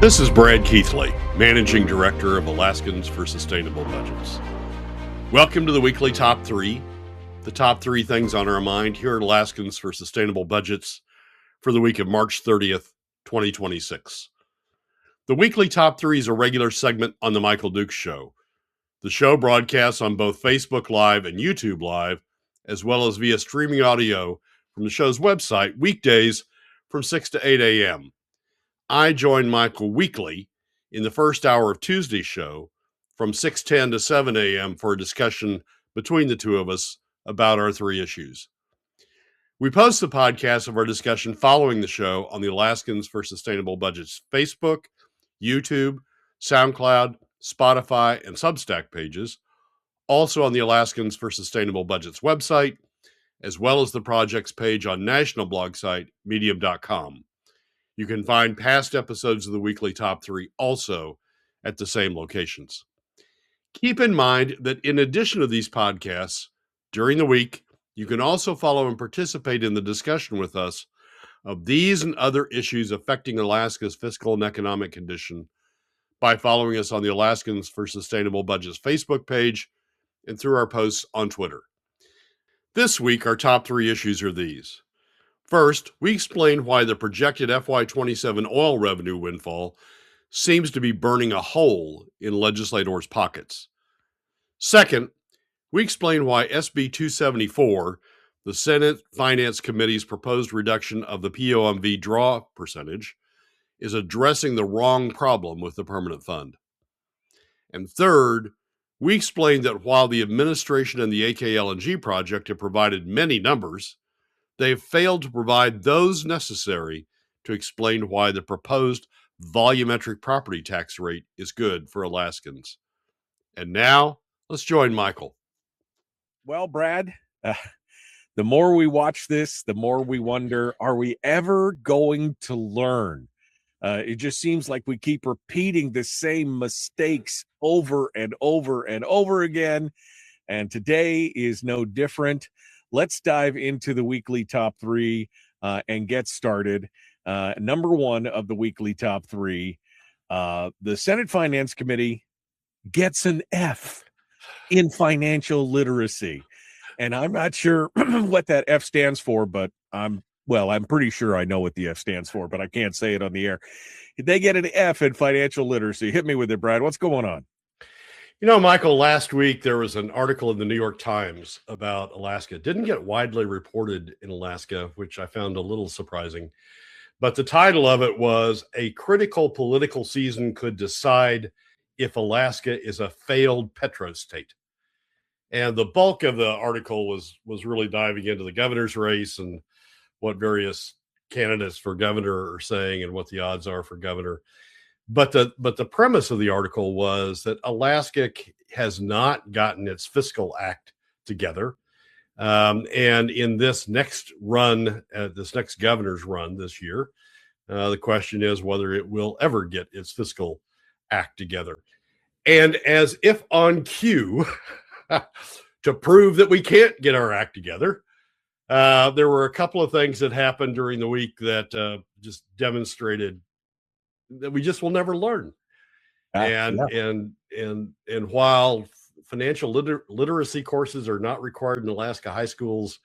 This is Brad Keithley, Managing Director of Alaskans for Sustainable Budgets. Welcome to the weekly Top 3, the top 3 things on our mind here at Alaskans for Sustainable Budgets for the week of March 30th, 2026. The weekly Top 3 is a regular segment on The Michael Dukes Show. The show broadcasts on both Facebook Live and YouTube Live, as well as via streaming audio from the show's website weekdays from 6 to 8 a.m. I join Michael weekly in the first hour of Tuesday's show from 6:10 to 7 a.m. for a discussion between the two of us about our 3 issues. We post the podcast of our discussion following the show on the Alaskans for Sustainable Budgets Facebook, YouTube, SoundCloud, Spotify, and Substack pages, also on the Alaskans for Sustainable Budgets website, as well as the project's page on national blog site, medium.com. You can find past episodes of the weekly Top 3 also at the same locations. Keep in mind that in addition to these podcasts, during the week, you can also follow and participate in the discussion with us of these and other issues affecting Alaska's fiscal and economic condition by following us on the Alaskans for Sustainable Budgets Facebook page and through our posts on Twitter. This week, our top 3 issues are these. First, we explain why the projected FY27 oil revenue windfall seems to be burning a hole in legislators' pockets. Second, we explain why SB 274, the Senate Finance Committee's proposed reduction of the POMV draw percentage, is addressing the wrong problem with the permanent fund. And third, we explain that while the administration and the AKLNG project have provided many numbers, they have failed to provide those necessary to explain why the proposed volumetric property tax rate is good for Alaskans. And now, let's join Michael. Well, Brad, the more we watch this, the more we wonder, are we ever going to learn? It just seems like we keep repeating the same mistakes over and over and over again. And today is no different. Let's dive into the weekly top 3 and get started. Number 1 of the weekly top 3, the Senate Finance Committee gets an F in financial literacy. And I'm not sure what that F stands for, but I'm pretty sure I know what the F stands for, but I can't say it on the air. They get an F in financial literacy. Hit me with it, Brad. What's going on? You know, Michael, last week there was an article in the New York Times about Alaska. It didn't get widely reported in Alaska, which I found a little surprising. But the title of it was "A Critical Political Season Could Decide If Alaska is a Failed Petrostate." And the bulk of the article was really diving into the governor's race and what various candidates for governor are saying and what the odds are for governor. But the premise of the article was that Alaska has not gotten its fiscal act together. And in this next run, this next governor's run this year, the question is whether it will ever get its fiscal act together. And as if on cue to prove that we can't get our act together, there were a couple of things that happened during the week that just demonstrated that we just will never learn. And while financial literacy courses are not required in Alaska high schools,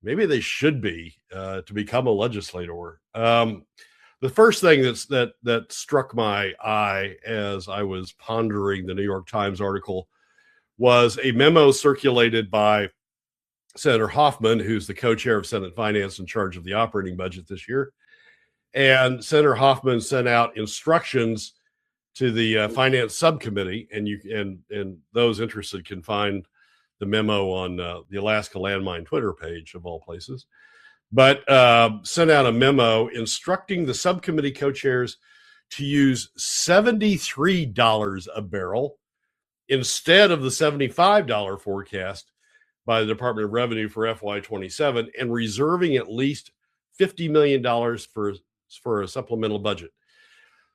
maybe they should be to become a legislator. The first thing that struck my eye as I was pondering the New York Times article was a memo circulated by Senator Hoffman, who's the co-chair of Senate Finance in charge of the operating budget this year. And Senator Hoffman sent out instructions to the Finance Subcommittee, and those interested can find the memo on the Alaska Landmine Twitter page of all places. But sent out a memo instructing the subcommittee co-chairs to use $73 a barrel instead of the $75 forecast by the Department of Revenue for FY27, and reserving at least $50 million for a supplemental budget.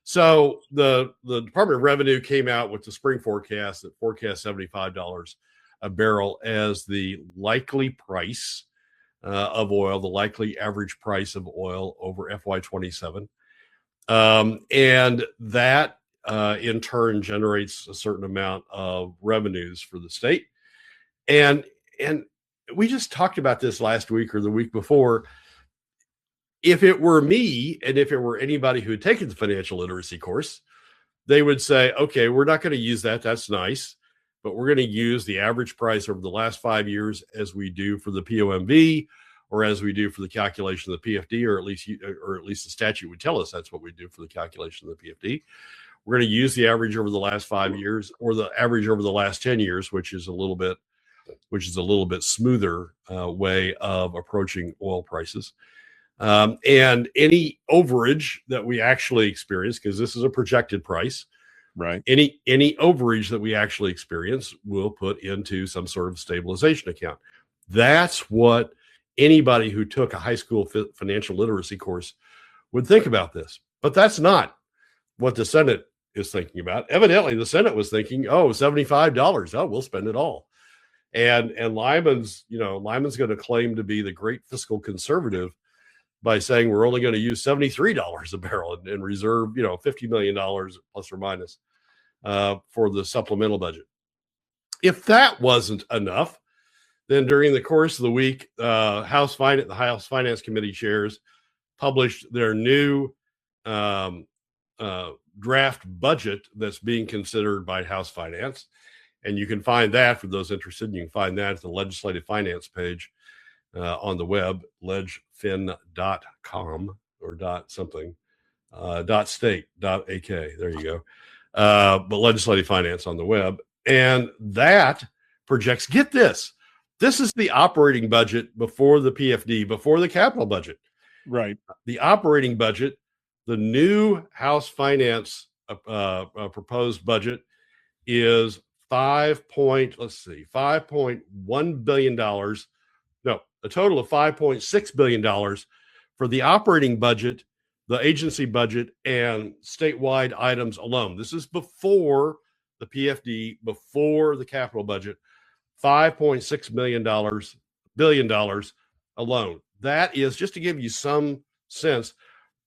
So the Department of Revenue came out with the spring forecast that forecast $75 a barrel as the likely price of oil, the likely average price of oil over FY27. And that in turn generates a certain amount of revenues for the state. And we just talked about this last week or the week before. If it were me, and if it were anybody who had taken the financial literacy course, they would say, okay, we're not going to use that. That's nice. But we're going to use the average price over the last 5 years as we do for the POMV, or as we do for the calculation of the PFD, or at least the statute would tell us that's what we do for the calculation of the PFD. We're going to use the average over the last 5 years, or the average over the last 10 years, which is a little bit smoother way of approaching oil prices. And any overage that we actually experience, because this is a projected price, right? Any overage that we actually experience will put into some sort of stabilization account. That's what anybody who took a high school financial literacy course would think about this. But that's not what the Senate is thinking about. Evidently, the Senate was thinking, oh, $75. Oh, we'll spend it all. And Lyman's going to claim to be the great fiscal conservative by saying we're only going to use $73 a barrel and reserve, $50 million plus or minus for the supplemental budget. If that wasn't enough, then during the course of the week, the House Finance Committee chairs published their new draft budget that's being considered by House Finance. And you can find that, for those interested, you can find that at the legislative finance page on the web, legfin.com or .state.ak. There you go. But legislative finance on the web. And that projects, get this is the operating budget before the PFD, before the capital budget. Right. The operating budget, the new House Finance proposed budget is $5.1 billion. No, a total of $5.6 billion for the operating budget, the agency budget, and statewide items alone. This is before the PFD, before the capital budget, $5.6 billion alone. That is, just to give you some sense,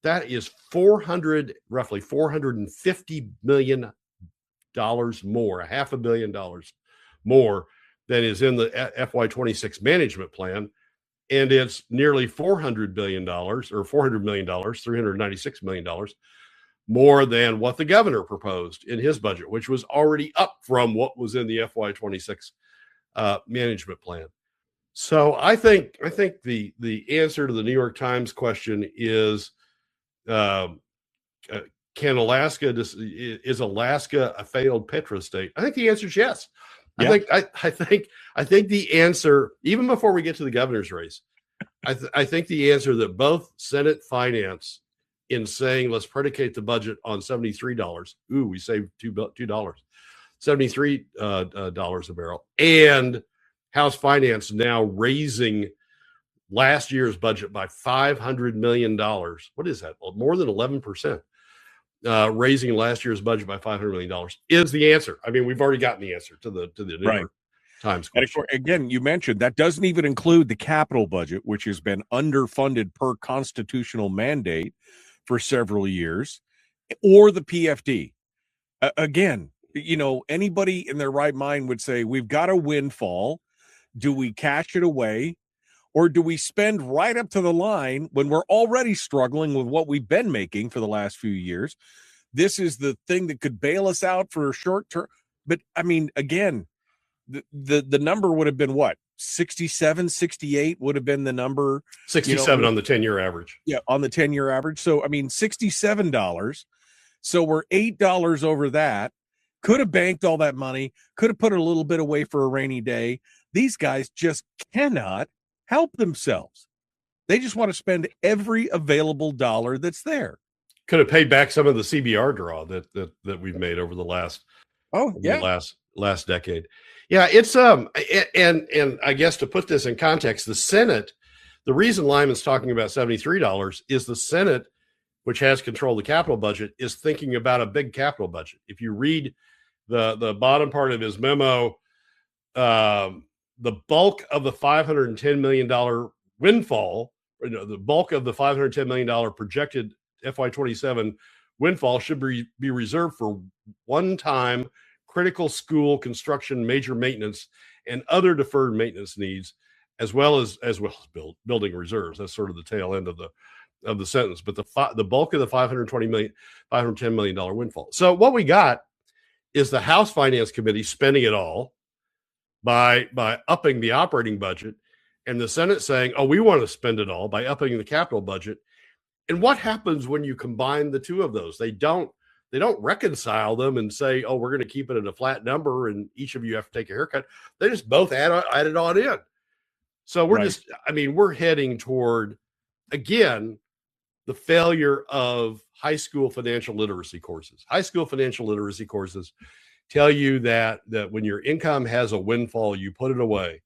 that is roughly $450 million more, $500 million more than is in the FY26 management plan. And it's nearly $400 billion or $400 million, $396 million more than what the governor proposed in his budget, which was already up from what was in the FY26 management plan. So I think the answer to the New York Times question is, is Alaska a failed petrostate? I think the answer is yes. Yeah. I think the answer, even before we get to the governor's race, I think the answer that both Senate Finance, in saying let's predicate the budget on $73, we saved $2, $73 a barrel, and House Finance now raising last year's budget by $500 million. What is that? Well, more than 11%. Raising last year's budget by $500 million is the answer. I mean, we've already gotten the answer to the New York Times question. And again, you mentioned that doesn't even include the capital budget, which has been underfunded per constitutional mandate for several years, or the PFD. Again, anybody in their right mind would say, we've got a windfall. Do we cash it away? Or do we spend right up to the line when we're already struggling with what we've been making for the last few years? This is the thing that could bail us out for a short term. But I mean, again, the number would have been what? 67, 68 would have been the number. 67 on the 10-year average. Yeah, on the 10-year average. So, I mean, $67. So we're $8 over that. Could have banked all that money. Could have put a little bit away for a rainy day. These guys just cannot help themselves. They just want to spend every available dollar that's there. Could have paid back some of the CBR draw that we've made over the last last decade. Yeah, it's and I guess to put this in context, the Senate, the reason Lyman's talking about $73 is the Senate, which has control of the capital budget, is thinking about a big capital budget. If you read the bottom part of his memo, the bulk of the $510 million windfall, the bulk of the $510 million projected FY27 windfall should be reserved for one-time critical school construction, major maintenance, and other deferred maintenance needs, as well as building reserves. That's sort of the tail end of the sentence. But the bulk of the $510 million windfall. So what we got is the House Finance Committee spending it all by upping the operating budget, and the Senate saying, "Oh, we want to spend it all," by upping the capital budget. And what happens when you combine the two of those? They don't reconcile them and say, "Oh, we're going to keep it at a flat number, and each of you have to take a haircut." They just both add it on in. So we're heading toward, again, the failure of high school financial literacy courses. High school financial literacy courses tell you that when your income has a windfall, you put it away,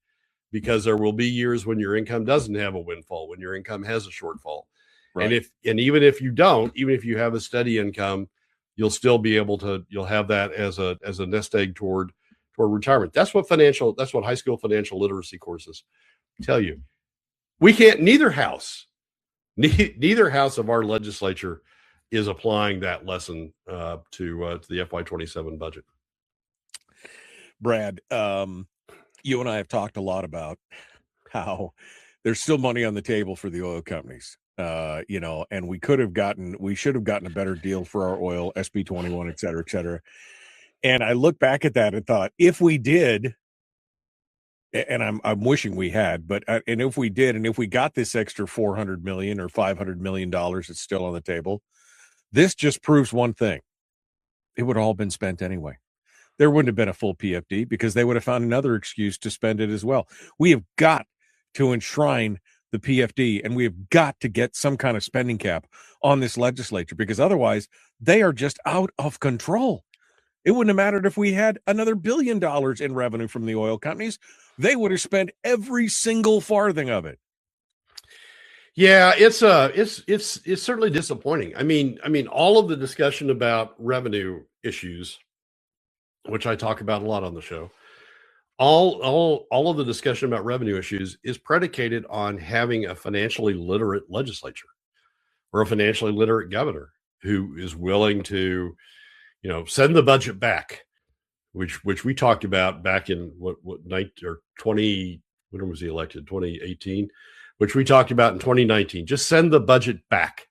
because there will be years when your income doesn't have a windfall, when your income has a shortfall. Right. And even if you have a steady income, you'll still be able to, you'll have that as a nest egg toward retirement. That's what high school financial literacy courses tell you. We can't, neither house of our legislature is applying that lesson to the FY27 budget. Brad, you and I have talked a lot about how there's still money on the table for the oil companies, and we should have gotten a better deal for our oil, SB 21, et cetera, et cetera. And I look back at that and thought, if we did, and I'm wishing we had, and if we did, and if we got this extra $400 million or $500 million that's still on the table, this just proves one thing: it would have all been spent anyway. There wouldn't have been a full PFD, because they would have found another excuse to spend it as well. We have got to enshrine the PFD, and we have got to get some kind of spending cap on this legislature, because otherwise they are just out of control. It wouldn't have mattered if we had another $1 billion in revenue from the oil companies. They would have spent every single farthing of it. Yeah, it's certainly disappointing. I mean, all of the discussion about revenue issues, which I talk about a lot on the show, all of the discussion about revenue issues is predicated on having a financially literate legislature or a financially literate governor who is willing to, send the budget back, which we talked about back in when was he elected? 2018, which we talked about in 2019. Just send the budget back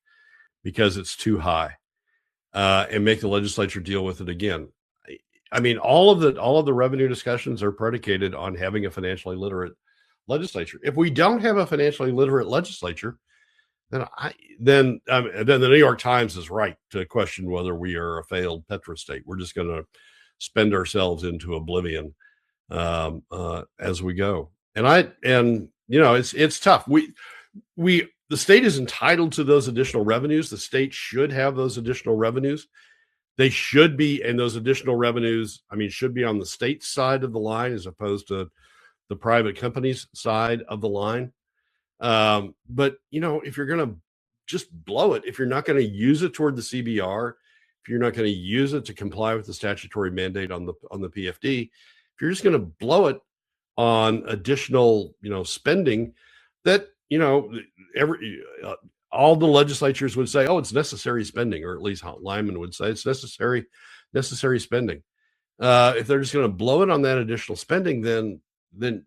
because it's too high, and make the legislature deal with it again. I mean, all of the revenue discussions are predicated on having a financially literate legislature. If we don't have a financially literate legislature, then the New York Times is right to question whether we are a failed petrostate. We're just going to spend ourselves into oblivion as we go. And it's tough. The state is entitled to those additional revenues. The state should have those additional revenues. They should be, and those additional revenues, should be on the state side of the line as opposed to the private companies side of the line. But if you're going to just blow it, if you're not going to use it toward the CBR, if you're not going to use it to comply with the statutory mandate on the PFD, if you're just going to blow it on additional, spending that, all the legislatures would say, "Oh, it's necessary spending," or at least Lyman would say it's necessary spending. If they're just going to blow it on that additional spending, then it's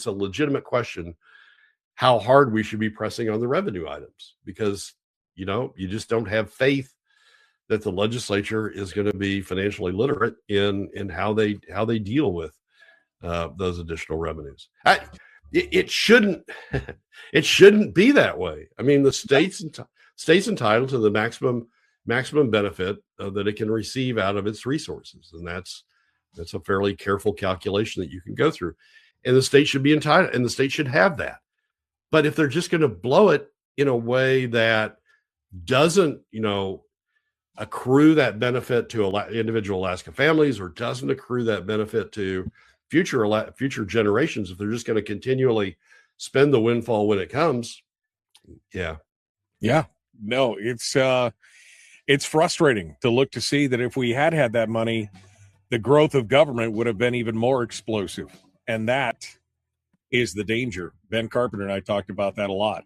a legitimate question how hard we should be pressing on the revenue items, because you just don't have faith that the legislature is going to be financially literate in how they deal with those additional revenues. It shouldn't be that way. The state's entitled to the maximum benefit that it can receive out of its resources, and that's a fairly careful calculation that you can go through, and the state should be entitled, and the state should have that. But if they're just going to blow it in a way that doesn't, accrue that benefit to individual Alaska families, or doesn't accrue that benefit to future generations, if they're just going to continually spend the windfall when it comes, no, it's frustrating to look to see that if we had that money, the growth of government would have been even more explosive, and that is the danger. Ben Carpenter and I talked about that a lot.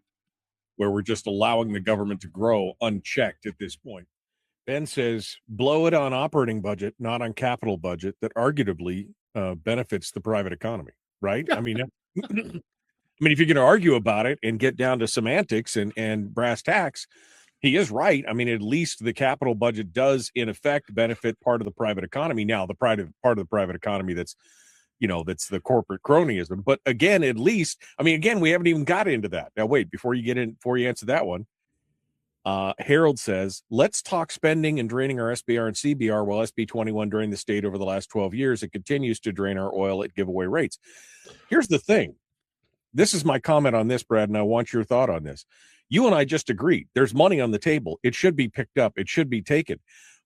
where we're just allowing the government to grow unchecked at this point. Ben says, blow it on operating budget, not on capital budget that arguably benefits the private economy, right? I mean, if you're going to argue about it and get down to semantics and brass tacks, he is right. I mean, at least the capital budget does, in effect, benefit part of the private economy. Now, the part of the private economy that's the corporate cronyism. But again, at least, we haven't even got into that. Now, wait, before you answer that one, Harold says, let's talk spending and draining our SBR and CBR while SB 21 drained the state over the last 12 years. It continues to drain our oil at giveaway rates. Here's the thing. This is my comment on this, Brad, and I want your thought on this. You and I just agreed. There's money on the table. It should be picked up. It should be taken.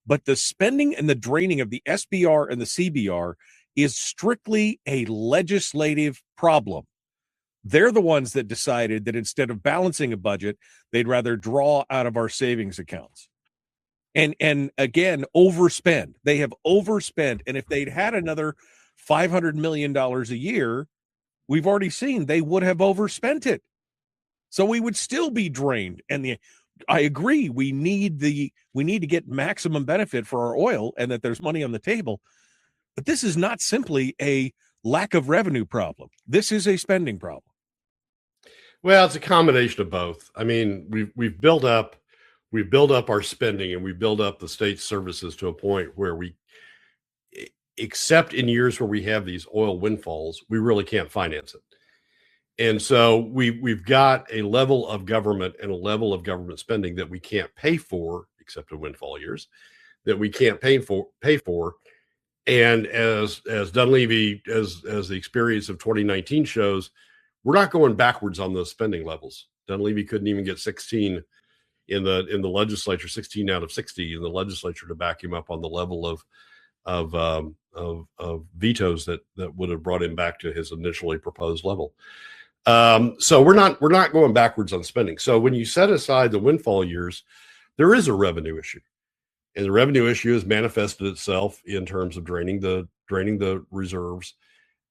But the spending and the draining of the SBR and the CBR is strictly a legislative problem. They're the ones that decided that instead of balancing a budget, they'd rather draw out of our savings accounts. And again, overspend. They have overspent. And if they'd had another $500 million a year, we've already seen they would have overspent it. So we would still be drained. And I agree, we need to get maximum benefit for our oil and that there's money on the table. But this is not simply a lack of revenue problem. This is a spending problem. Well, it's a combination of both. I mean, we've built up our spending and we build up the state's services to a point where we, except in years where we have these oil windfalls, we really can't finance it. And so we've got a level of government and a level of government spending that we can't pay for, except in windfall years, that we can't pay for. And as Dunleavy, as the experience of 2019 shows, we're not going backwards on those spending levels. Dunleavy couldn't even get 16 in the legislature, 16 out of 60 in the legislature to back him up on the level of vetoes that would have brought him back to his initially proposed level. So we're not going backwards on spending. So when you set aside the windfall years, there is a revenue issue, and the revenue issue has manifested itself in terms of draining the reserves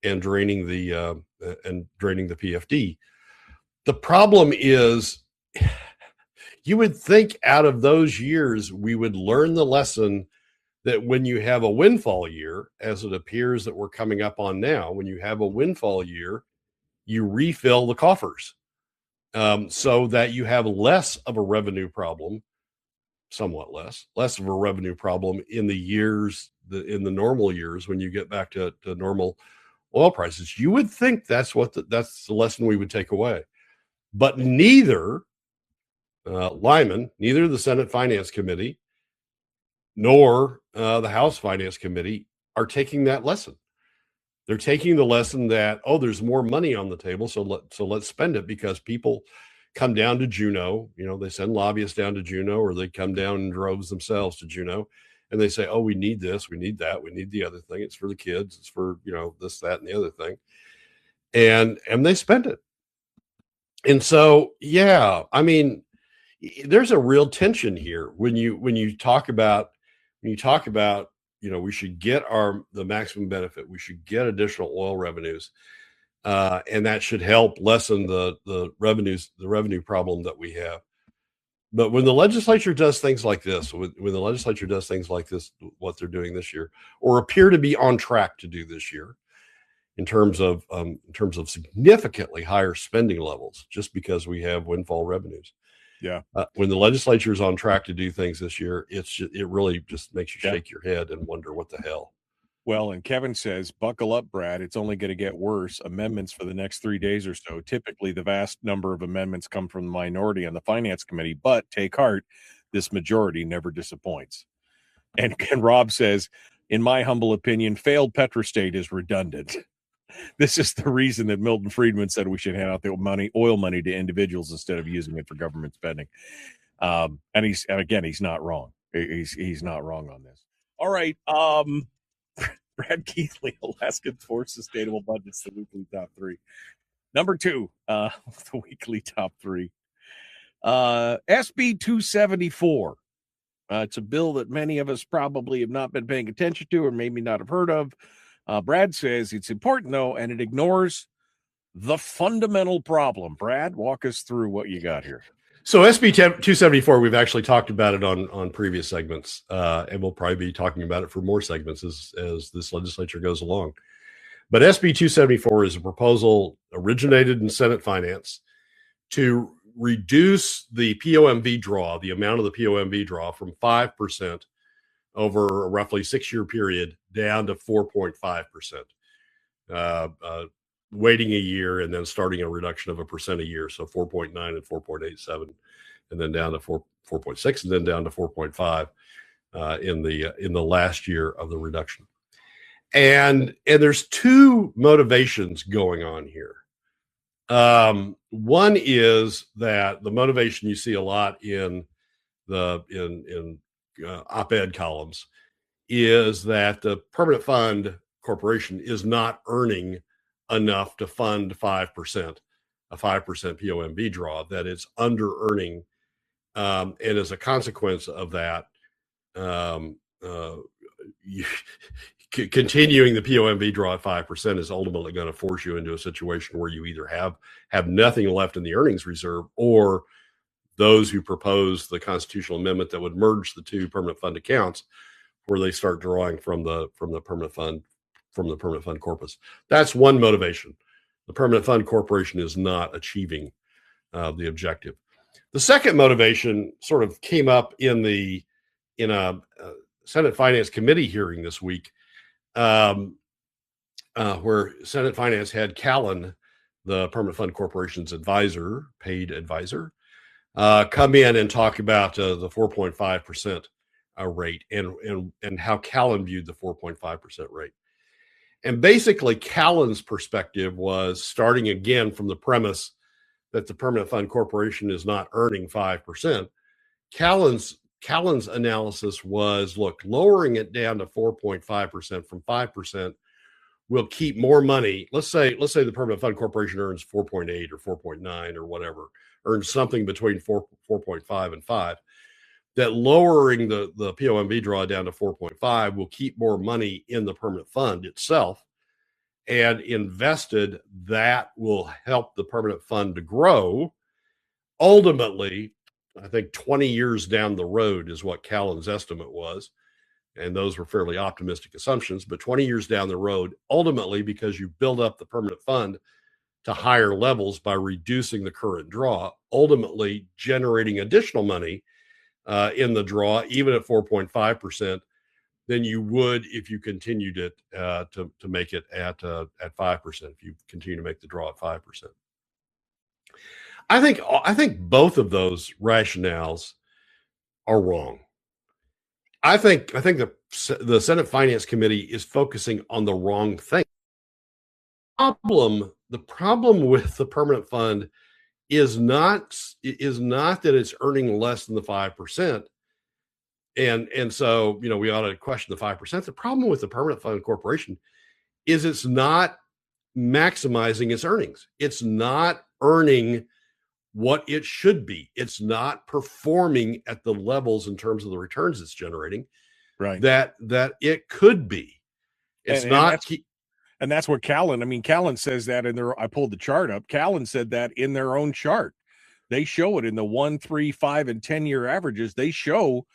and draining the PFD. The problem is, you would think out of those years we would learn the lesson that when you have a windfall year, as it appears that we're coming up on now, when you have a windfall year, you refill the coffers, so that you have less of a revenue problem, somewhat less of a revenue problem in the normal years when you get back to normal oil prices. You would think that's the lesson we would take away. But neither Lyman, neither the Senate Finance Committee nor the House Finance Committee are taking that lesson. They're taking the lesson that, there's more money on the table, so let's spend it, because people come down to Juneau. They send lobbyists down to Juneau, or they come down in droves themselves to Juneau, and they say, we need this, we need that, we need the other thing. It's for the kids. It's for, this, that, and the other thing. And they spend it. And so, yeah, I mean, there's a real tension here when you talk about, we should get the maximum benefit. We should get additional oil revenues. And that should help lessen the revenue problem that we have. But when the legislature does things like this, what they're doing this year, or appear to be on track to do this year, in terms of significantly higher spending levels, just because we have windfall revenues. Yeah. When the legislature is on track to do things this year, it really just makes you shake your head and wonder what the hell. Well, and Kevin says, buckle up, Brad. It's only going to get worse. Amendments for the next 3 days or so. Typically, the vast number of amendments come from the minority on the Finance Committee, but take heart, this majority never disappoints. And Rob says, in my humble opinion, failed petrostate is redundant. This is the reason that Milton Friedman said we should hand out the oil money to individuals instead of using it for government spending. And he's not wrong. He's not wrong on this. All right. Brad Keithley, Alaskans for Sustainable Budgets, the weekly top three. Number 2, the weekly top 3. SB 274. It's a bill that many of us probably have not been paying attention to, or maybe not have heard of. Brad says it's important, though, and it ignores the fundamental problem. Brad, walk us through what you got here. So SB 274, we've actually talked about it on previous segments, and we'll probably be talking about it for more segments as this legislature goes along. But SB 274 is a proposal originated in Senate Finance to reduce the POMV draw, the amount of the POMV draw, from 5% over a roughly 6-year period down to 4.5%. Waiting a year and then starting a reduction of 1% a year. So 4.9 and 4.87, and then down to 4.6, and then down to 4.5 in the last year of the reduction. And there's two motivations going on here. One is that the motivation you see a lot in the op-ed columns is that the permanent fund corporation is not earning enough to fund 5%, a 5% POMV draw, that it's under earning. And as a consequence of that, continuing the POMV draw at 5% is ultimately going to force you into a situation where you either have nothing left in the earnings reserve, or those who propose the constitutional amendment that would merge the two permanent fund accounts, where they start drawing from the permanent fund corpus. That's one motivation. The permanent fund corporation is not achieving the objective. The second motivation sort of came up in a Senate Finance Committee hearing this week, where Senate Finance had Callan, the permanent fund corporation's paid advisor, come in and talk about the 4.5% rate and how Callan viewed the 4.5% rate. And basically, Callan's perspective was starting again from the premise that the permanent fund corporation is not earning 5%. Callan's analysis was, look, lowering it down to 4.5% from 5% will keep more money. Let's say the permanent fund corporation earns 4.8 or 4.9 or whatever, earns something between 4.5 and 5. That lowering the POMV draw down to 4.5 will keep more money in the permanent fund itself, and invested, that will help the permanent fund to grow. Ultimately, I think 20 years down the road is what Callan's estimate was, and those were fairly optimistic assumptions, but 20 years down the road, ultimately, because you build up the permanent fund to higher levels by reducing the current draw, ultimately generating additional money in the draw, even at 4.5%, than you would if you continued it to make it at 5%. If you continue to make the draw at 5%, I think both of those rationales are wrong. I think the Senate Finance Committee is focusing on the wrong thing. The problem with the permanent fund is not that it's earning less than the 5%. And so, we ought to question the 5%. The problem with the permanent fund corporation is it's not maximizing its earnings. It's not earning what it should be. It's not performing at the levels in terms of the returns it's generating, right, that it could be. It's not. And that's what Callan says that in their, I pulled the chart up. Callan said that in their own chart. They show it in the 1, 3, 5, and 10-year averages. They show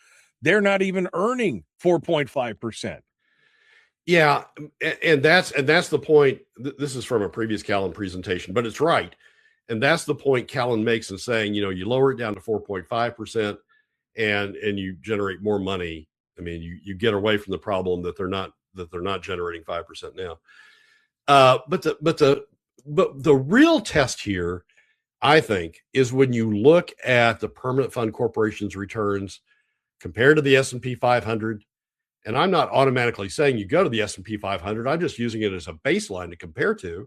they're not even earning 4.5%. Yeah, and that's the point. This is from a previous Callan presentation, but it's right. And that's the point Callan makes in saying, you lower it down to 4.5% and you generate more money. I mean, you get away from the problem that they're not generating 5% now. But the real test here, I think, is when you look at the permanent fund corporation's returns compared to the S&P 500. And I'm not automatically saying you go to the S&P 500. I'm just using it as a baseline to compare to.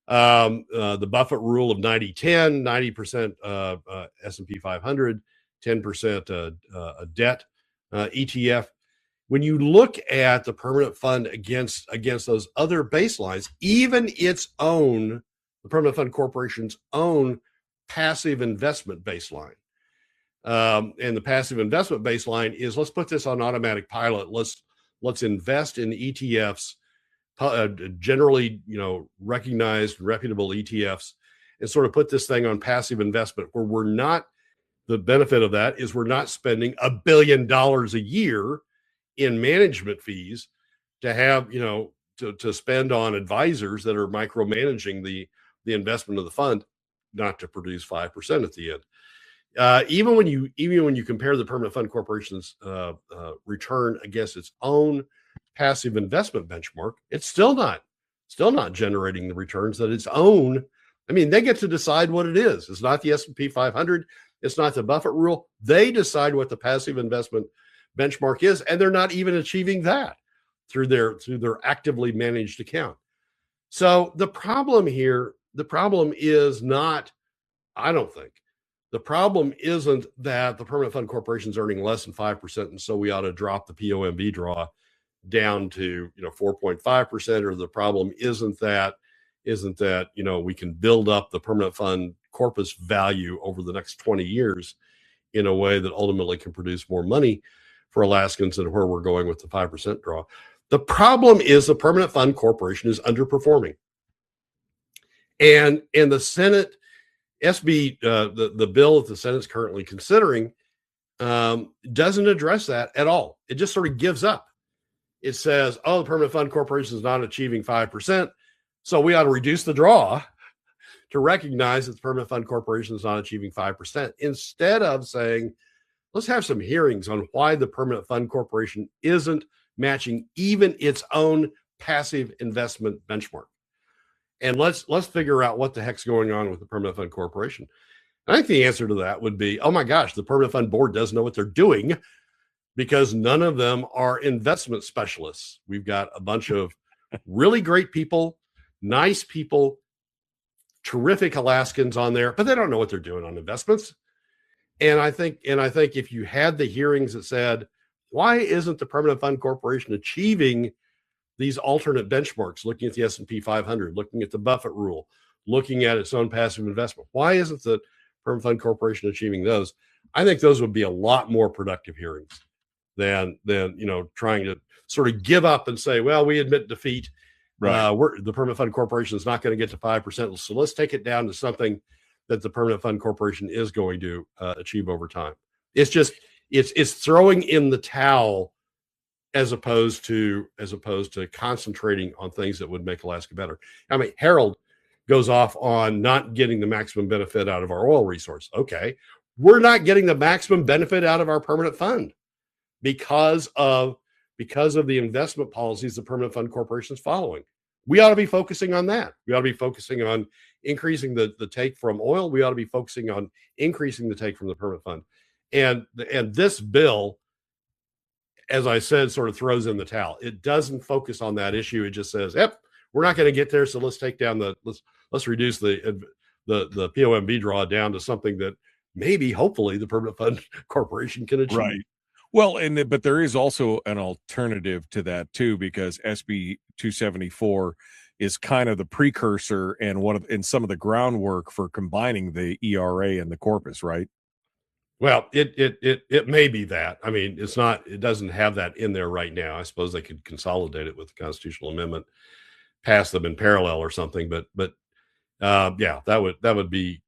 The Buffett rule of 90-10, 90% S&P 500, 10% a debt ETF. When you look at the permanent fund against those other baselines, even the permanent fund corporation's own passive investment baseline. And the passive investment baseline is, let's put this on automatic pilot. Let's invest in ETFs, generally, recognized, reputable ETFs, and sort of put this thing on passive investment, where we're not the benefit of that is we're not spending $1 billion a year in management fees to have, to spend on advisors that are micromanaging the investment of the fund, not to produce 5% at the end. Even when you compare the Permanent Fund Corporation's return against its own passive investment benchmark, it's still not generating the returns that its own. I mean, they get to decide what it is. It's not the S&P 500. It's not the Buffett rule. They decide what the passive investment benchmark is, and they're not even achieving that through their actively managed account. So the problem is not, I don't think, the problem isn't that the Permanent Fund Corporation is earning less than 5%, and so we ought to drop the POMV draw down to 4.5%, or the problem isn't that we can build up the permanent fund corpus value over the next 20 years in a way that ultimately can produce more money for Alaskans, and where we're going with the 5% draw. The problem is the Permanent Fund Corporation is underperforming. And the Senate, SB, the bill that the Senate's currently considering doesn't address that at all. It just sort of gives up. It says, the Permanent Fund Corporation is not achieving 5%, so we ought to reduce the draw to recognize that the Permanent Fund Corporation is not achieving 5%, instead of saying, let's have some hearings on why the Permanent Fund Corporation isn't matching even its own passive investment benchmark. And let's figure out what the heck's going on with the Permanent Fund Corporation. And I think the answer to that would be, oh my gosh, the Permanent Fund Board doesn't know what they're doing, because none of them are investment specialists. We've got a bunch of really great people, nice people, terrific Alaskans on there, but they don't know what they're doing on investments. And I think if you had the hearings that said, why isn't the Permanent Fund Corporation achieving these alternate benchmarks, looking at the S&P 500, looking at the Buffett rule, looking at its own passive investment, why isn't the Permanent Fund Corporation achieving those? I think those would be a lot more productive hearings than trying to sort of give up and say, well, we admit defeat. Right. The Permanent Fund Corporation is not going to get to 5%. So let's take it down to something that the Permanent Fund Corporation is going to achieve over time. It's just, it's throwing in the towel as opposed to concentrating on things that would make Alaska better. I mean, Harold goes off on not getting the maximum benefit out of our oil resource. Okay. We're not getting the maximum benefit out of our permanent fund because of the investment policies the Permanent Fund Corporation is following. We ought to be focusing on that. We ought to be focusing on increasing the take from oil. We ought to be focusing on increasing the take from the permanent fund. And this bill, as I said, sort of throws in the towel. It doesn't focus on that issue. It just says, yep, we're not going to get there, so let's take down let's reduce the POMV draw down to something that maybe, hopefully, the Permanent Fund Corporation can achieve. Right. Well, but there is also an alternative to that too, because SB 274 is kind of the precursor and some of the groundwork for combining the ERA and the corpus, right? Well, it may be that. I mean, it doesn't have that in there right now. I suppose they could consolidate it with the constitutional amendment, pass them in parallel or something. But yeah, that would be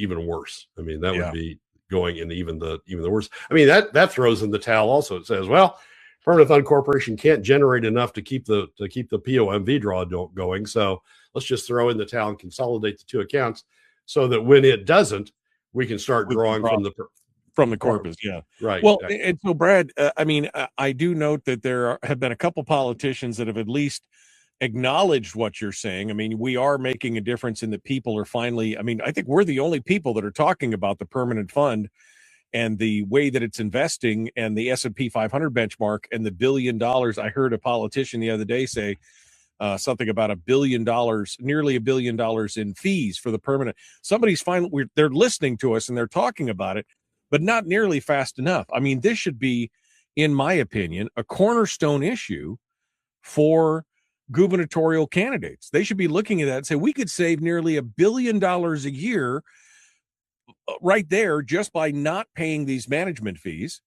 even worse. I mean, that would be going in even the worse. I mean, that throws in the towel also. It says, well, Permanent Fund Corporation can't generate enough to keep the POMV draw going. So let's just throw in the towel and consolidate the two accounts so that when it doesn't, we can start drawing from the corpus. Yeah. Right. Well, and so Brad, I mean, I do note that there have been a couple politicians that have at least acknowledged what you're saying. I mean, we are making a difference in that people are finally, I mean, I think we're the only people that are talking about the permanent fund and the way that it's investing and the S&P 500 benchmark and the $1 billion. I heard a politician the other day say something about $1 billion, nearly $1 billion in fees for the permanent. Somebody's finally, they're listening to us and they're talking about it, but not nearly fast enough. I mean, this should be, in my opinion, a cornerstone issue for gubernatorial candidates. They should be looking at that and say, we could save nearly $1 billion a year right there just by not paying these management fees.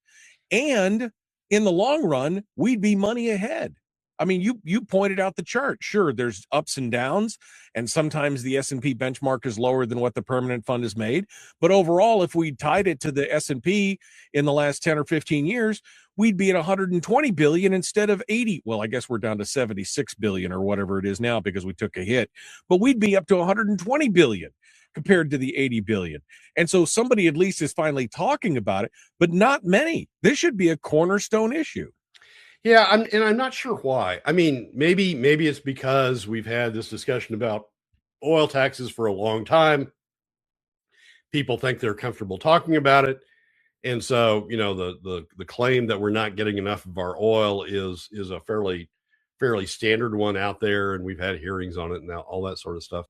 And in the long run, we'd be money ahead. I mean, you pointed out the chart. Sure, there's ups and downs, and sometimes the S&P benchmark is lower than what the permanent fund has made. But overall, if we tied it to the S&P in the last 10 or 15 years, we'd be at 120 billion instead of 80. Well, I guess we're down to 76 billion or whatever it is now because we took a hit. But we'd be up to 120 billion compared to the 80 billion. And so somebody at least is finally talking about it, but not many. This should be a cornerstone issue. Yeah, I'm not sure why. I mean, maybe it's because we've had this discussion about oil taxes for a long time. People think they're comfortable talking about it, and so the claim that we're not getting enough of our oil is a fairly standard one out there, and we've had hearings on it and all that sort of stuff.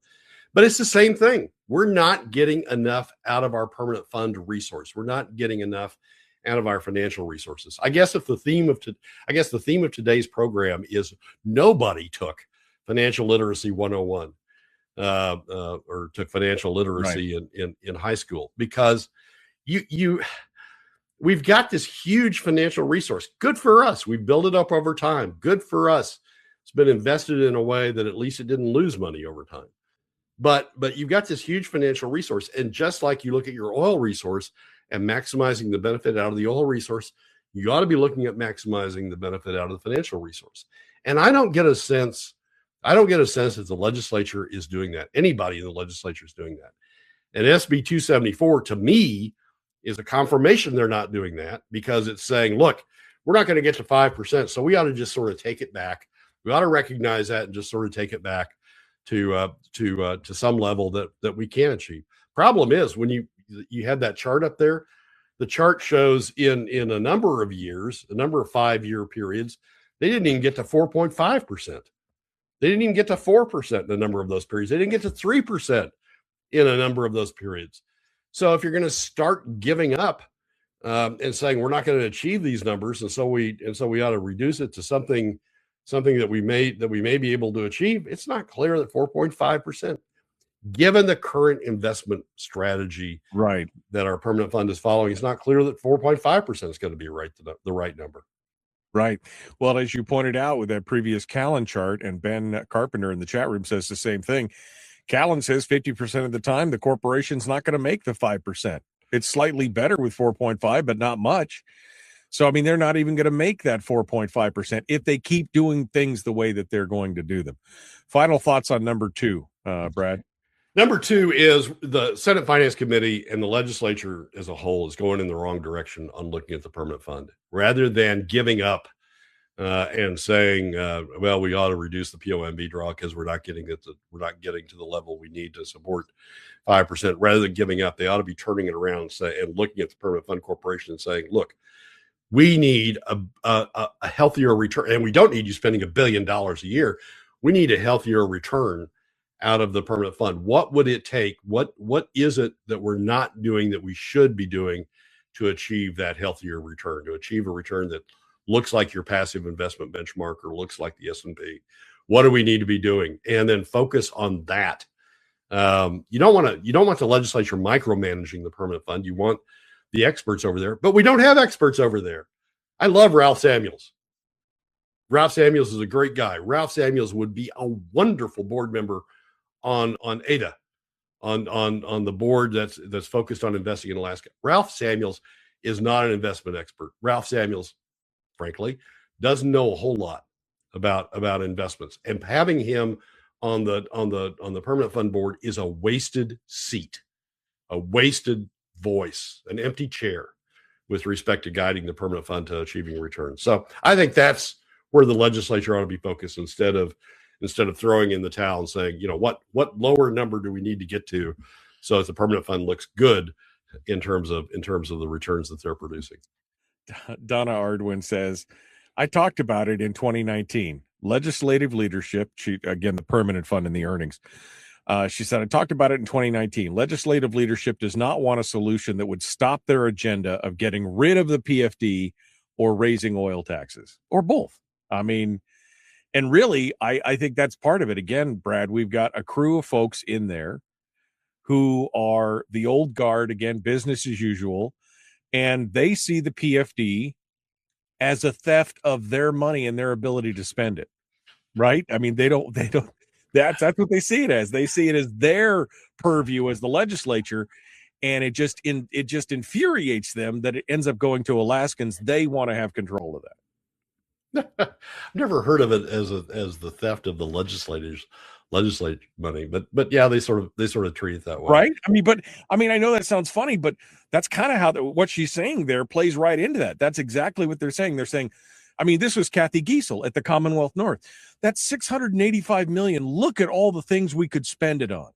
But it's the same thing. We're not getting enough out of our permanent fund resource. We're not getting enough out of our financial resources. I guess the theme of today's program is nobody took financial literacy 101 or took financial literacy in high school, because we've got this huge financial resource. Good for us. We built it up over time. Good for us. It's been invested in a way that at least it didn't lose money over time. But you've got this huge financial resource, and just like you look at your oil resource and maximizing the benefit out of the oil resource, you ought to be looking at maximizing the benefit out of the financial resource. And I don't get a sense that the legislature is doing that. Anybody in the legislature is doing that. And SB 274 to me is a confirmation they're not doing that, because it's saying, look, we're not going to get to 5%, so we ought to just sort of take it back. We ought to recognize that and just sort of take it back to some level that we can achieve. Problem is, when you have that chart up there, the chart shows in a number of years, a number of 5-year periods, they didn't even get to 4.5%. They didn't even get to 4% in a number of those periods. They didn't get to 3% in a number of those periods. So if you're going to start giving up and saying we're not going to achieve these numbers, and so we ought to reduce it to something that we may be able to achieve, it's not clear that 4.5%, given the current investment strategy that our permanent fund is following, it's not clear that 4.5% is going to be the right number. Right. Well, as you pointed out with that previous Callan chart, and Ben Carpenter in the chat room says the same thing. Callan says 50% of the time the corporation's not going to make the 5%. It's slightly better with 4.5, but not much. So, I mean, they're not even going to make that 4.5% if they keep doing things the way that they're going to do them. Final thoughts on number 2, Brad? Number 2 is the Senate Finance Committee and the legislature as a whole is going in the wrong direction on looking at the permanent fund. Rather than giving up and saying, well, we ought to reduce the POMV draw because we're not getting to the level we need to support 5%. Rather than giving up, they ought to be turning it around and looking at the Permanent Fund Corporation and saying, look, we need a healthier return, and we don't need you spending $1 billion a year. We need a healthier return out of the permanent fund. What would it take? What is it that we're not doing that we should be doing to achieve that healthier return, to achieve a return that looks like your passive investment benchmark or looks like the S&P? What do we need to be doing? And then focus on that. You don't want the legislature micromanaging the permanent fund. You want the experts over there, but we don't have experts over there. I love Ralph Samuels. Ralph Samuels is a great guy. Ralph Samuels would be a wonderful board member on ADA, on the board that's focused on investing in Alaska. Ralph Samuels is not an investment expert. Ralph Samuels, frankly, doesn't know a whole lot about investments, and having him on the permanent fund board is a wasted seat, a wasted voice, an empty chair with respect to guiding the permanent fund to achieving returns. So I think that's where the legislature ought to be focused, instead of throwing in the towel and saying, what lower number do we need to get to so that the permanent fund looks good in terms of the returns that they're producing. Donna Ardwin says, I talked about it in 2019. Legislative leadership, again, the permanent fund and the earnings. She said, I talked about it in 2019. Legislative leadership does not want a solution that would stop their agenda of getting rid of the PFD or raising oil taxes, or both. I mean, and really, I think that's part of it. Again, Brad, we've got a crew of folks in there who are the old guard, again, business as usual, and they see the PFD as a theft of their money and their ability to spend it. right? I mean, they don't. That's what they see it as. They see it as their purview as the legislature, and it just infuriates them that it ends up going to Alaskans. They want to have control of that. I've never heard of it as the theft of the legislate money, but yeah, they sort of treat it that way, right? I mean, I know that sounds funny, but that's kind of how what she's saying there plays right into that. That's exactly what they're saying. They're saying, I mean, this was Kathy Giesel at the Commonwealth North. That's $685 million. Look at all the things we could spend it on.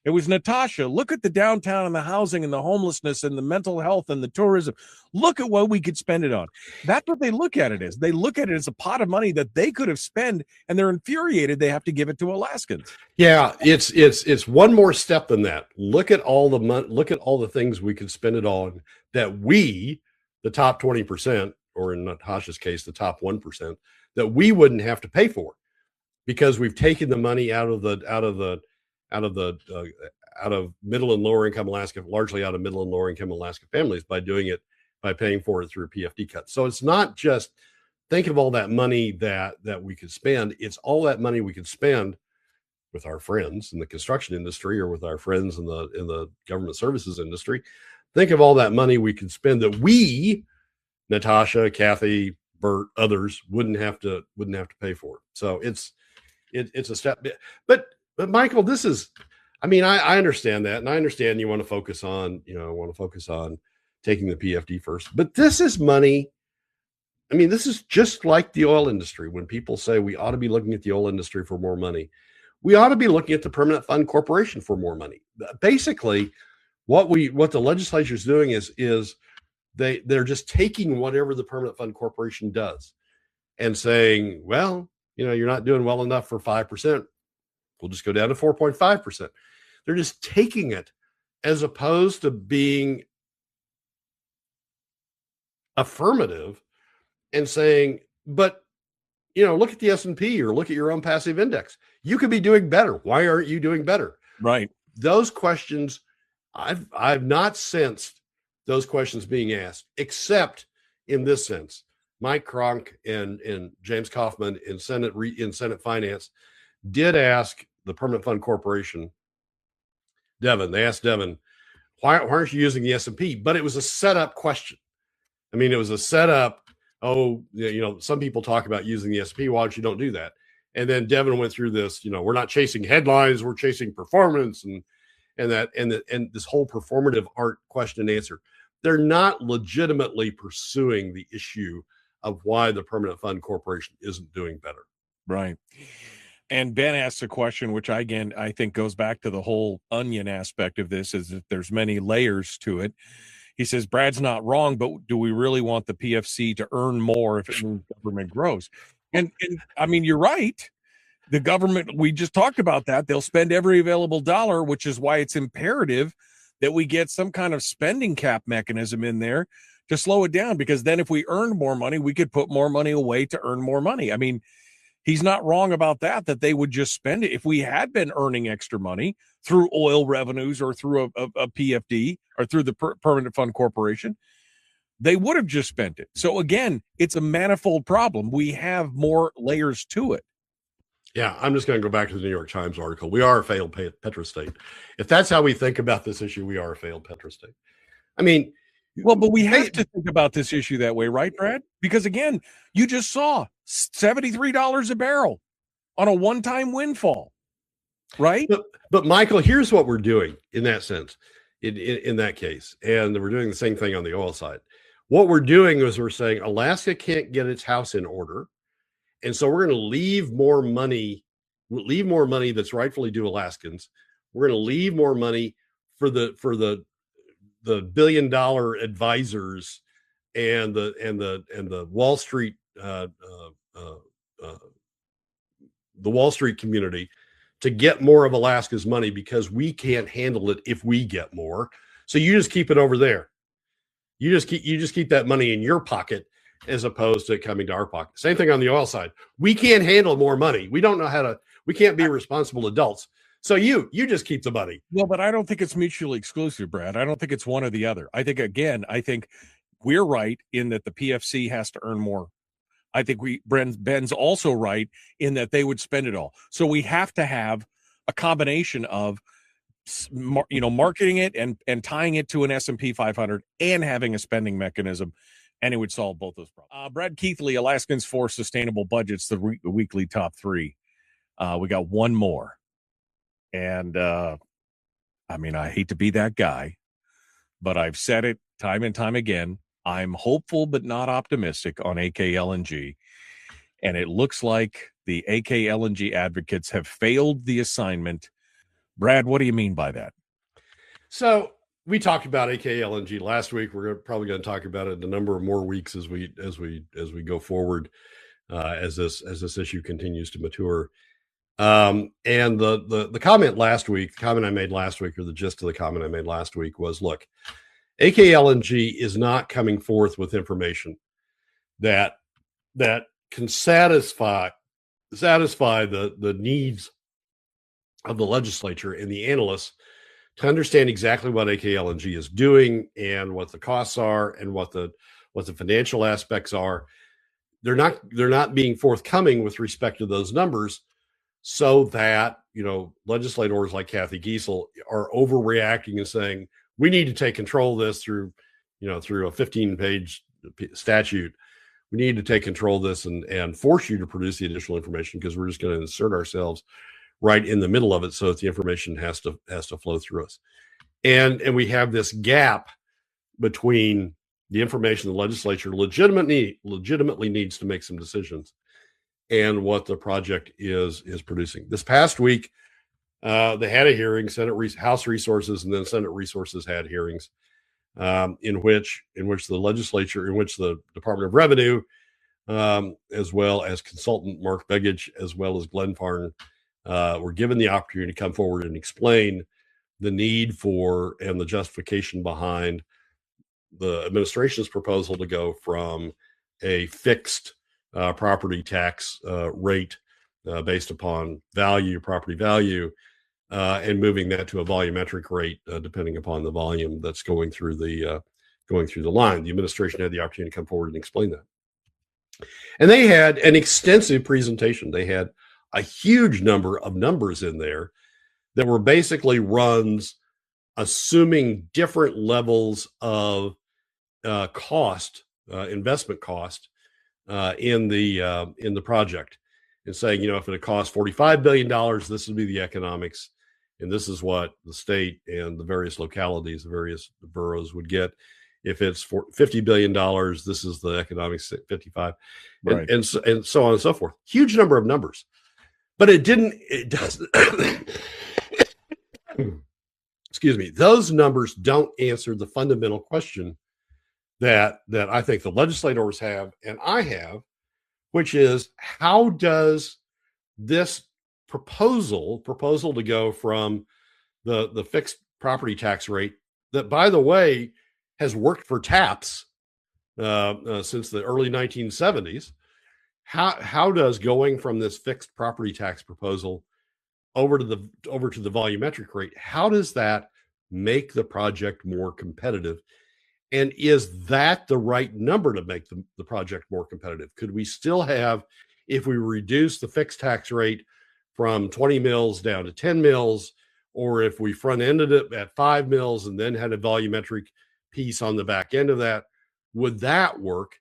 It was Natasha. Look at the downtown and the housing and the homelessness and the mental health and the tourism. Look at what we could spend it on. That's what they look at it as. They look at it as a pot of money that they could have spent, and they're infuriated they have to give it to Alaskans. Yeah, it's one more step than that. Look at all the money. Look at all the things we could spend it on that we, the top 20%, or in Natasha's case, the top 1%, that we wouldn't have to pay for, because we've taken the money out of middle and lower income Alaska, largely out of middle and lower income Alaska families, by paying for it through PFD cuts. So it's not just think of all that money that we could spend. It's all that money we could spend with our friends in the construction industry or with our friends in the government services industry. Think of all that money we could spend that we, Natasha, Kathy, Bert, others wouldn't have to pay for it. So it's a step, but Michael, this is, I mean, I understand that, and I understand you want to focus on taking the PFD first, but this is money. I mean, this is just like the oil industry. When people say we ought to be looking at the oil industry for more money, we ought to be looking at the Permanent Fund Corporation for more money. Basically, what the legislature is doing is they're just taking whatever the Permanent Fund Corporation does and saying, well, you're not doing well enough for 5%. We'll just go down to 4.5%. They're just taking it, as opposed to being affirmative and saying, but look at the S&P or look at your own passive index. You could be doing better. Why aren't you doing better? Right. Those questions, I've not sensed those questions being asked, except in this sense. Mike Kronk and James Kaufman in Senate Finance did ask the Permanent Fund Corporation, Devin. They asked Devin, why aren't you using the S&P? But it was a setup question. I mean, it was a setup. Oh, some people talk about using the S&P. Why don't you do that? And then Devin went through this. We're not chasing headlines. We're chasing performance, and this whole performative art question and answer. They're not legitimately pursuing the issue of why the Permanent Fund Corporation isn't doing better. Right. And Ben asked a question, which I think goes back to the whole onion aspect of this, is that there's many layers to it. He says, Brad's not wrong, but do we really want the PFC to earn more if it means government grows? And I mean, you're right. The government, we just talked about that. They'll spend every available dollar, which is why it's imperative that we get some kind of spending cap mechanism in there to slow it down, because then if we earn more money, we could put more money away to earn more money. I mean, he's not wrong about that they would just spend it. If we had been earning extra money through oil revenues or through a PFD or through the Permanent Fund Corporation, they would have just spent it. So again, it's a manifold problem. We have more layers to it. Yeah, I'm just going to go back to the New York Times article. We are a failed petrostate. If that's how we think about this issue, we are a failed petrostate. I mean, well, but we have to think about this issue that way, right, Brad? Because again, you just saw $73 a barrel on a one-time windfall, right? But Michael, here's what we're doing in that sense, in that case, and we're doing the same thing on the oil side. What we're doing is we're saying Alaska can't get its house in order, and so we're going to leave more money that's rightfully due Alaskans. We're going to leave more money for the billion-dollar advisors and the Wall Street the Wall Street community to get more of Alaska's money, because we can't handle it if we get more. So you just keep it over there. You just keep that money in your pocket as opposed to it coming to our pocket. Same thing on the oil side. We can't handle more money. We don't know how to. We can't be responsible adults. So you just keep the money. Well, but I don't think it's mutually exclusive, Brad. I don't think it's one or the other. I think we're right in that the PFC has to earn more. I think Ben's also right in that they would spend it all. So we have to have a combination of, marketing it and tying it to an S&P 500 and having a spending mechanism, and it would solve both those problems. Brad Keithley, Alaskans for Sustainable Budgets, the weekly top three. We got one more. And I hate to be that guy, but I've said it time and time again. I'm hopeful but not optimistic on AKLNG. And it looks like the AKLNG advocates have failed the assignment. Brad, what do you mean by that? So we talked about AKLNG last week. We're probably going to talk about it in a number of more weeks as we go forward, as this issue continues to mature. And the comment last week, the comment I made last week, or the gist of the comment I made last week was, look, AKLNG is not coming forth with information that can satisfy the needs of the legislature and the analysts to understand exactly what AKLNG is doing and what the costs are and what the financial aspects are. They're not being forthcoming with respect to those numbers, so that legislators like Kathy Giessel are overreacting and saying we need to take control of this through a 15-page statute. We need to take control of this and force you to produce the additional information, because we're just going to insert ourselves right in the middle of it, so that the information has to flow through us. And we have this gap between the information the legislature legitimately needs to make some decisions and what the project is producing. This past week, they had a hearing. House Resources and then Senate Resources had hearings, in which the Department of Revenue, as well as consultant Mark Begich, as well as Glenn Farn, were given the opportunity to come forward and explain the need for and the justification behind the administration's proposal to go from a fixed property tax rate based upon property value, and moving that to a volumetric rate depending upon the volume that's going through the line. The administration had the opportunity to come forward and explain that, and they had an extensive presentation. They had a huge number of numbers in there that were basically runs assuming different levels of investment cost in the project, and saying, if it costs $45 billion, this would be the economics, and this is what the state and the various localities, the various boroughs would get. If it's for $50 billion, this is the economics at 55, right. and so on and so forth. Huge number of numbers. But it doesn't, excuse me, those numbers don't answer the fundamental question that I think the legislators have and I have, which is, how does this proposal to go from the fixed property tax rate, that, by the way, has worked for TAPS since the early 1970s, how does going from this fixed property tax proposal over to the volumetric rate, how does that make the project more competitive? And is that the right number to make the project more competitive? Could we still have, if we reduce the fixed tax rate from 20 mils down to 10 mils, or if we front ended it at 5 mils and then had a volumetric piece on the back end of that, would that work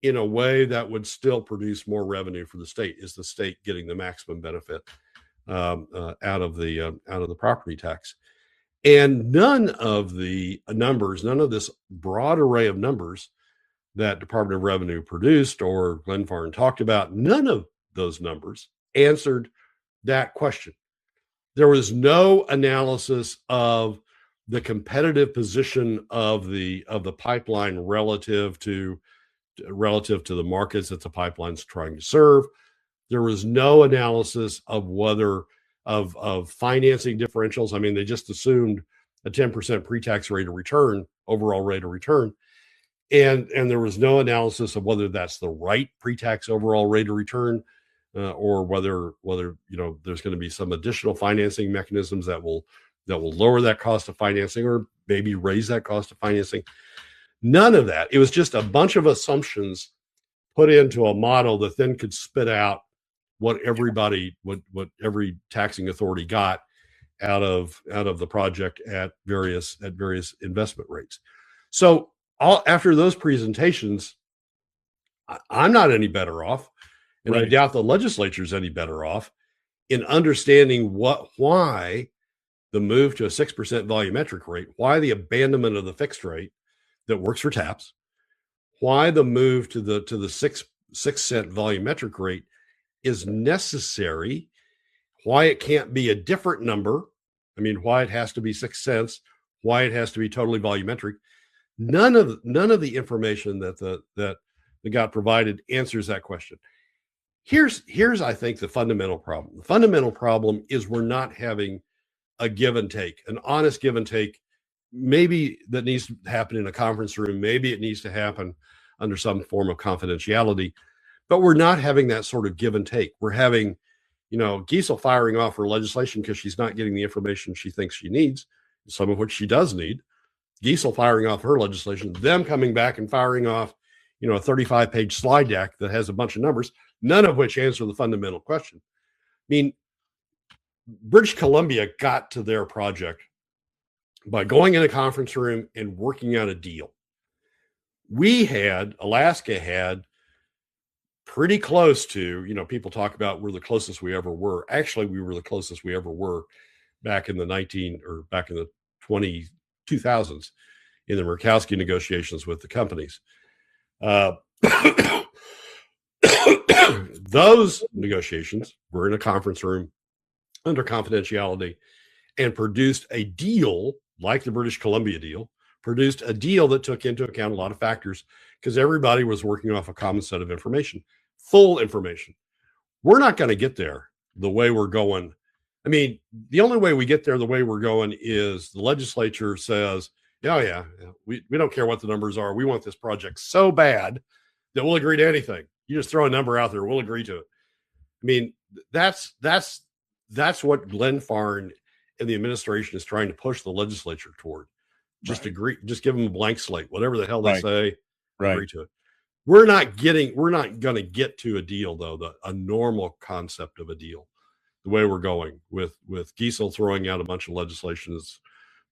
in a way that would still produce more revenue for the state? Is the state getting the maximum benefit out of the property tax? And none of the numbers, none of this broad array of numbers that Department of Revenue produced or Glenn Farn talked about, none of those numbers answered that question. There was no analysis of the competitive position of the pipeline relative to the markets that the pipeline's trying to serve. There was no analysis of whether of financing differentials. I mean, they just assumed a 10% pre-tax rate of return, overall rate of return. And there was no analysis of whether that's the right pre-tax overall rate of return, or whether there's going to be some additional financing mechanisms that will lower that cost of financing, or maybe raise that cost of financing. None of that. It was just a bunch of assumptions put into a model that then could spit out what everybody, what every taxing authority got out of the project at various investment rates. So after those presentations, I'm not any better off, and I doubt the legislature's any better off in understanding why the move to a 6% volumetric rate, why the abandonment of the fixed rate that works for TAPS, why the move to the 6-cent volumetric rate is necessary, why it can't be a different number. I mean, why it has to be 6 cents, why it has to be totally volumetric. None of the information that got provided answers that question. Here's I think the fundamental problem. The fundamental problem is we're not having a give and take, an honest give and take. Maybe that needs to happen in a conference room. Maybe it needs to happen under some form of confidentiality, but we're not having that sort of give and take. We're having, Giesel firing off her legislation because she's not getting the information she thinks she needs, some of which she does need. Giesel firing off her legislation, them coming back and firing off, a 35-page slide deck that has a bunch of numbers, none of which answer the fundamental question. I mean, British Columbia got to their project by going in a conference room and working out a deal. Alaska had pretty close to, people talk about we're the closest we ever were. Actually, we were the closest we ever were back in the 2000s in the Murkowski negotiations with the companies. Those negotiations were in a conference room under confidentiality and produced a deal like the British Columbia deal, produced a deal that took into account a lot of factors because everybody was working off a common set of information, full information. We're not going to get there the way we're going. I mean, the only way we get there the way we're going is the legislature says, we don't care what the numbers are. We want this project so bad that we'll agree to anything. You just throw a number out there, we'll agree to it. I mean, that's what Glenn Farn and the administration is trying to push the legislature toward. Just agree, just give them a blank slate, whatever the hell they say, agree to it. We're not going to get to a deal though, a normal concept of a deal, the way we're going with Giesel throwing out a bunch of legislation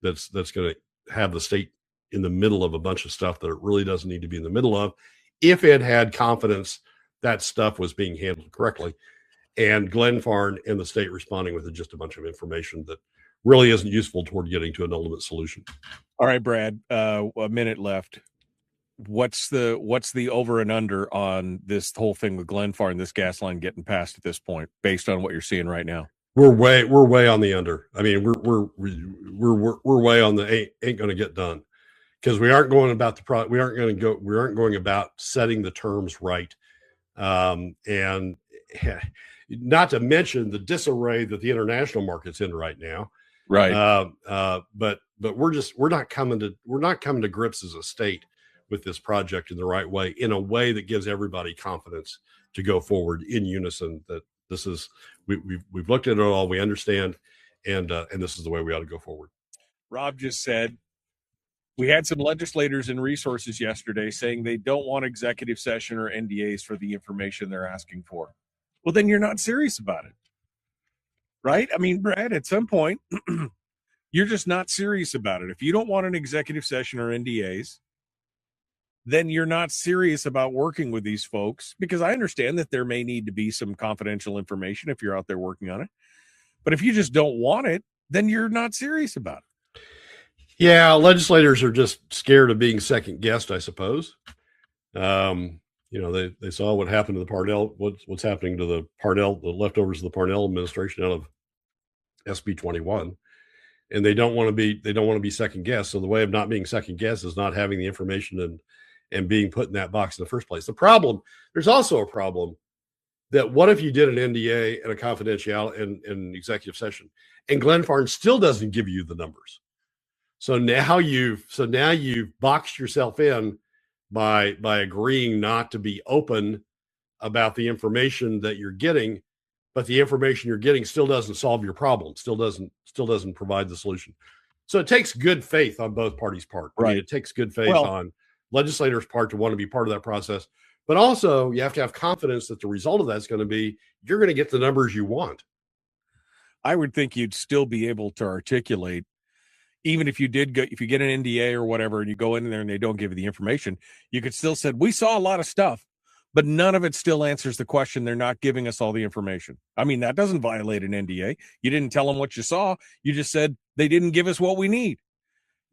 that's going to have the state in the middle of a bunch of stuff that it really doesn't need to be in the middle of, if it had confidence that stuff was being handled correctly. And Glenn Farn and the state responding with just a bunch of information that really isn't useful toward getting to an ultimate solution. All right, Brad, a minute left. What's the over and under on this whole thing with Glenn Farn, this gas line getting passed at this point, based on what you're seeing right now? We're way on the under. I mean, we're way on the ain't going to get done, because we aren't going about we aren't going about setting the terms right, and not to mention the disarray that the international market's in right now. Right. But we're not coming to grips as a state with this project in the right way, in a way that gives everybody confidence to go forward in unison. That this is we've looked at it all, we understand, and this is the way we ought to go forward. Rob just said we had some legislators and resources yesterday saying they don't want executive session or NDAs for the information they're asking for. Well, then you're not serious about it, right? I mean, Brad, at some point, you're just not serious about it. If you don't want an executive session or NDAs, then you're not serious about working with these folks, because I understand that there may need to be some confidential information if you're out there working on it. But if you just don't want it, then you're not serious about it. Yeah, legislators are just scared of being second guessed, I suppose. They saw what happened to the Parnell, what's happening to the leftovers of the Parnell administration out of SB 21, and they don't want to be second guessed. So the way of not being second guessed is not having the information and being put in that box in the first place. There's also a problem that what if you did an NDA and a confidential and executive session, and Glenn Farn still doesn't give you the numbers? So now you've boxed yourself in by agreeing not to be open about the information that you're getting, but the information you're getting still doesn't solve your problem, still doesn't provide the solution. So it takes good faith on both parties' part. Right. I mean, it takes good faith on legislators' part to want to be part of that process, But also, you have to have confidence that the result of that is going to be you're going to get the numbers you want. I would think you'd still be able to articulate, even if you did go, if you get an NDA or whatever, and you go in there and they don't give you the information, you could still say, we saw a lot of stuff, but none of it still answers the question. They're not giving us all the information. I mean, that doesn't violate an NDA. You didn't tell them what you saw. You just said they didn't give us what we need,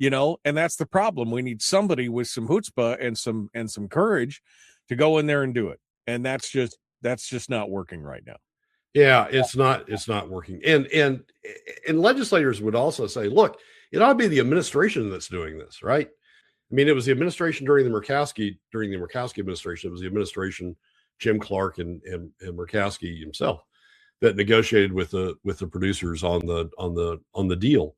and that's the problem. We need somebody with some chutzpah and some courage to go in there and do it. And that's just not working right now. Yeah, it's not working. And legislators would also say, look, it ought to be the administration that's doing this, right? I mean, it was the administration during the Murkowski administration. It was the administration, Jim Clark and Murkowski himself, that negotiated with the producers on the deal.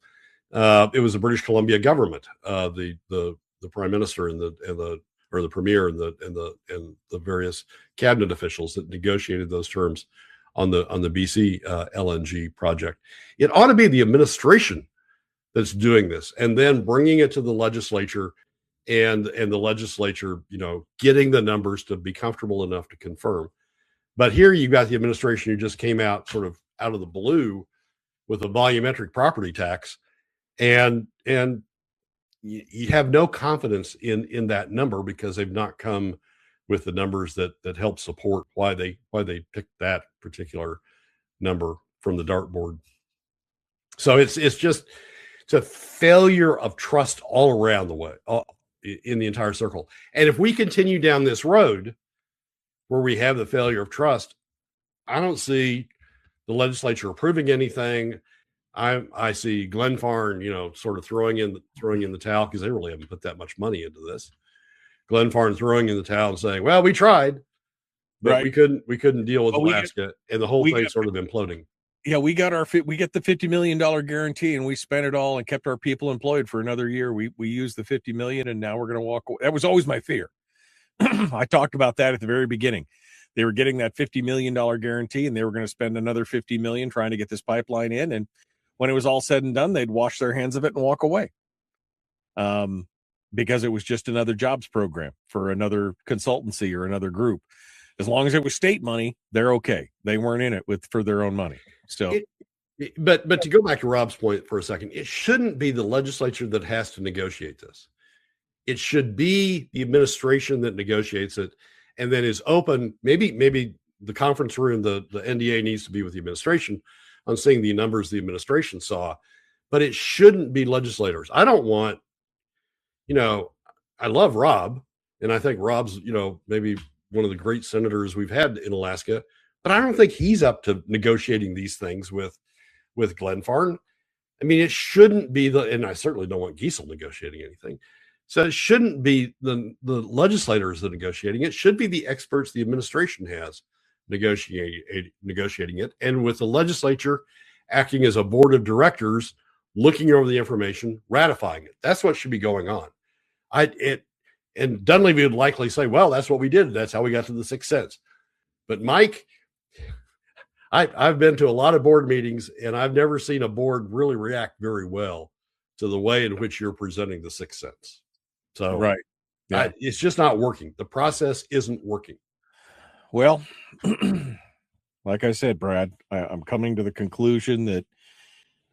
It was the British Columbia government, the prime minister and the premier and the various cabinet officials that negotiated those terms on the BC LNG project. It ought to be the administration that's doing this, and then bringing it to the legislature, and the legislature, getting the numbers to be comfortable enough to confirm. But here you've got the administration who just came out sort of out of the blue with a volumetric property tax, and you have no confidence in that number because they've not come with the numbers that help support why they picked that particular number from the dartboard. So it's a failure of trust all around the way, in the entire circle. And if we continue down this road where we have the failure of trust, I don't see the legislature approving anything. I see Glenfarne, sort of throwing in the towel, because they really haven't put that much money into this. Glenfarne throwing in the towel and saying, "Well, we tried, but right. we couldn't deal with Alaska," and the whole thing's sort of imploding. Yeah, we get the $50 million guarantee, and we spent it all and kept our people employed for another year. We used the $50 million, and now we're going to walk away. That was always my fear. I talked about that at the very beginning. They were getting that $50 million guarantee, and they were going to spend another $50 million trying to get this pipeline in. And when it was all said and done, they'd wash their hands of it and walk away. Because it was just another jobs program for another consultancy or another group. As long as it was state money, they're okay. They weren't in it for their own money. So, but to go back to Rob's point for a second, it shouldn't be the legislature that has to negotiate this. It should be the administration that negotiates it, and then is open. Maybe the conference room, the NDA needs to be with the administration on seeing the numbers the administration saw, but it shouldn't be legislators. I don't want, I love Rob, and I think Rob's, maybe one of the great senators we've had in Alaska, but I don't think he's up to negotiating these things with Glenfarne. I mean, it shouldn't be and I certainly don't want Giesel negotiating anything. So it shouldn't be the legislators that are negotiating. It should be the experts the administration has negotiating it, and with the legislature acting as a board of directors, looking over the information, ratifying it. That's what should be going on. And Dunleavy would likely say, well, that's what we did. That's how we got to the 6 cents. But Mike, I've been to a lot of board meetings, and I've never seen a board really react very well to the way in which you're presenting the 6 cents. So right. Yeah. It's just not working. The process isn't working. Well, like I said, Brad, I'm coming to the conclusion that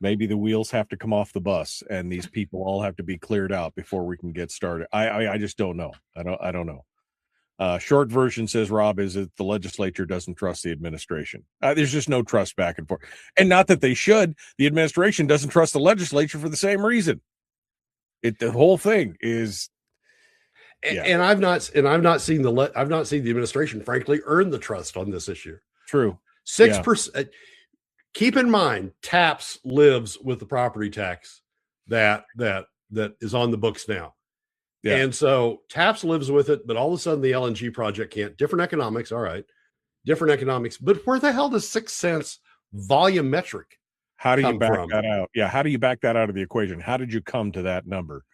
maybe the wheels have to come off the bus, and these people all have to be cleared out before we can get started. I just don't know. I don't know. Short version, says Rob, is that the legislature doesn't trust the administration. There's just no trust back and forth, and not that they should. The administration doesn't trust the legislature for the same reason. The whole thing is. Yeah. And I've not seen the administration, frankly, earn the trust on this issue. True. 6%. Yeah. Keep in mind, TAPS lives with the property tax that is on the books now. Yeah. And so TAPS lives with it, but all of a sudden the LNG project can't. Different economics, all right. Different economics. But where the hell does 6 cents volumetric How do you back that out? Yeah, how do you back that out of the equation? How did you come to that number?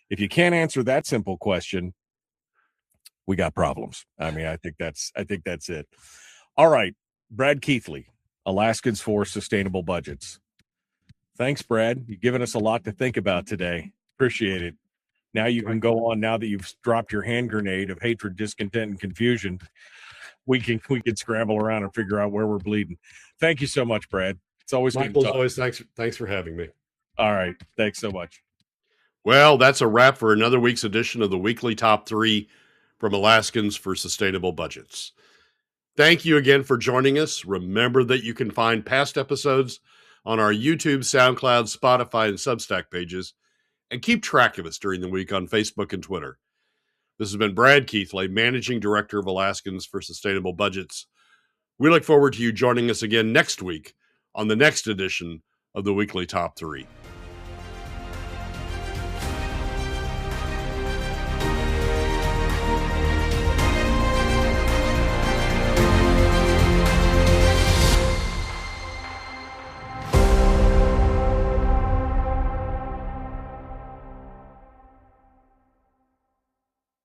If you can't answer that simple question, we got problems. I mean, I think that's it. All right, Brad Keithley, Alaskans for Sustainable Budgets. Thanks, Brad. You've given us a lot to think about today. Appreciate it. Now you can go on. Now that you've dropped your hand grenade of hatred, discontent, and confusion, we can scramble around and figure out where we're bleeding. Thank you so much, Brad. It's always Michael, good to talk. as always, thanks for having me. All right. Thanks so much. Well, that's a wrap for another week's edition of the weekly top 3 from Alaskans for Sustainable Budgets. Thank you again for joining us. Remember that you can find past episodes on our YouTube, SoundCloud, Spotify, and Substack pages, and keep track of us during the week on Facebook and Twitter. This has been Brad Keithley, Managing Director of Alaskans for Sustainable Budgets. We look forward to you joining us again next week on the next edition of the Weekly Top 3.